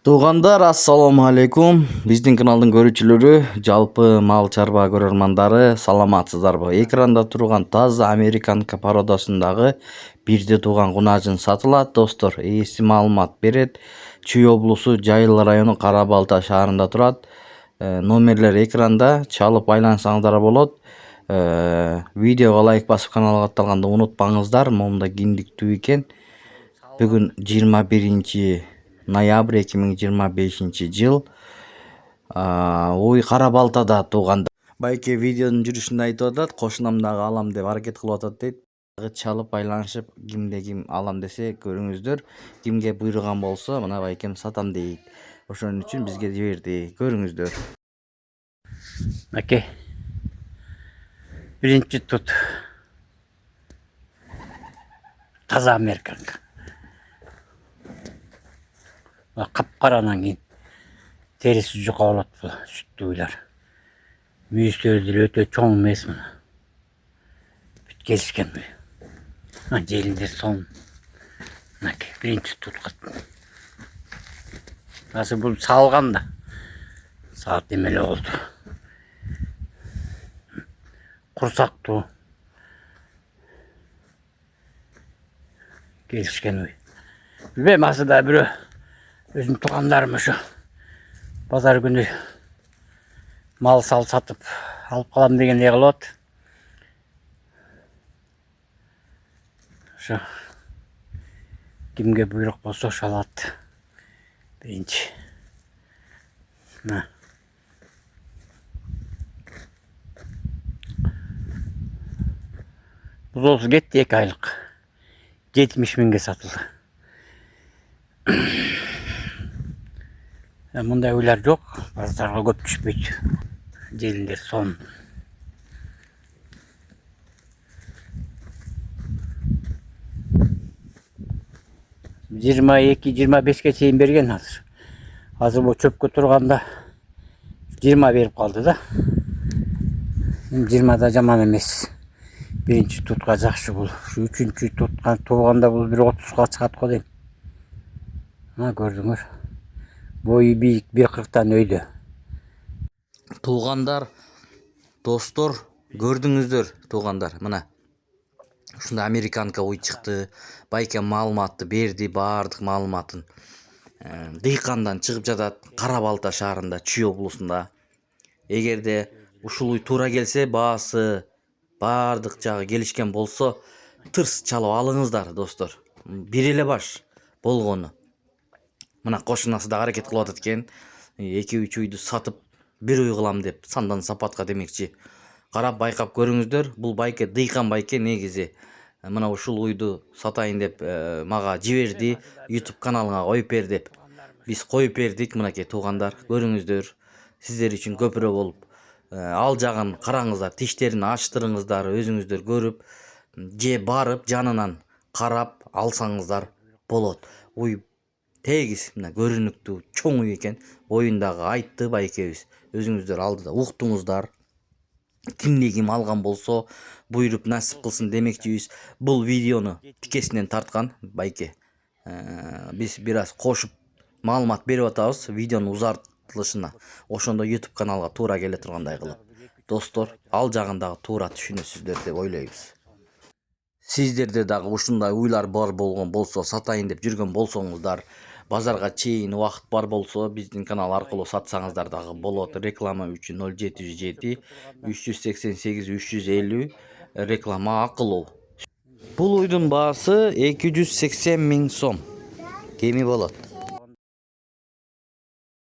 Туугандар, ассаламу алейкум. Биздин каналдын көрүүчүлөрү, жалпы мал чарба көрөрмандары, саламатсыздарбы? Экранда турган таза американка породасындагы бирде тууган кунажын сатылат, достор. Ээси маалымат берет. Чүй облусу, Жайыл району, Кара Балта шаарында турат. Номерлер экранда, чалып айлансаңыздар болот. Видеого лайк басып каналга катталганды унутпаңыздар. Момунда киндиктүү экен. Бүгүн 21 ноябрь 2025 жыл. Кара Балтада тууганда. Байке видеонун жүрүшүндө айтып атат, кошунам дагы алам деп аракет кылып атат дейт. Чалып айланышып, кимде ким алам десе көрүңүздөр. Кимге буйруган болсо, мына байкем сатам дейт. Ошон үчүн бизге жиберди. Көрүңүздөр. Оке. Биринчи тут. Таза американка. Капкаранан кийин териси жука болот бул сүттүү уйлар. Мүйүстөрү деле өтө чоң эмес мына. Бүт келишкен бул. Желиндер сон. Мынакей биринчи туткат. Азыр бул салган да. Саат эмеле болду. Курсактуу. Келишкен уй. Билбейм, асыда бирөө өзүм туугандарым ошо базар күнү мал сатып алып калам дегендей кылып. Ошо кимге буйрук болсо ошо алат. Биринчи. Бузолсу кетти 2 айлык. 70 миңге сатылды. Мындай уйлар жок, базарга көп түшпөйт. Желиндер сон. Жыйырма 2-25ке чейин берген азыр. Азыр бул чөпкө турганда 20 берип калды да. 20 да жаман эмес. Биринчи тутка жакшы бул. Үчүнчү туткан тууганда бул 1.30га чыгат го дейм. Мына көрдүңөр. Бою бийик 1.40тан өйдө. Туугандар, достор, көрдүңүздөр туугандар. Мына ушунда американка уй чыкты. Байке маалыматты берди, баардык маалыматын. Дыйкандан чыгып жатат, Кара Балта шаарында, Чүй облусунда. Эгерде ушул уй туура келсе, баасы баардык жагы келишкен болсо, тырс чалып алыңыздар, достор. Бир эле баш болгону. Мына кошунасы да аракет кылып атат экен. 2-3 уйду сатып бир уй кылам деп сандан сапатка демекчи. Карап байкап көрүңүздөр. Бул байке дыйкан байке негизи. Мына ушул уйду сатайын деп мага жиберди. YouTube каналыңа коюп бер деп. Биз коюп бердик, мынакей туугандар. Көрүңүздөр. Сиздер үчүн көпүрө болуп. Ал жагын караңыздар, тиштерин ачтырыңыздар, өзүңүздөр көрүп, же барып жанынан карап алсаңыздар болот. Уй тегиз мына көрүнүктүү чоң уй экен. Оюндагы айтты байкебиз. Өзүңүздөр алдыда уктуңуздар. Кимде ким алган болсо буйруп насип кылсын демекчибиз. Бул видеону тикесинен тарткан байке. Биз бир аз кошуп маалымат берип атабыз видеонун узартылышына. Ошондо YouTube каналга туура келе тургандай кылып. Достор, ал жагындагы туура түшүнөсүздөр деп ойлойбуз. Сиздерде дагы ушундай уйлар бар болгон болсо, сатайын деп жүргөн болсоңуздар, базарга чейин убакыт бар болсо, биздин канал аркылуу сатсаңыздар дагы болот. Реклама үчүн 0707 388 350 реклама акылуу. Бул уйдун баасы 280 миң сом. Кеми болот.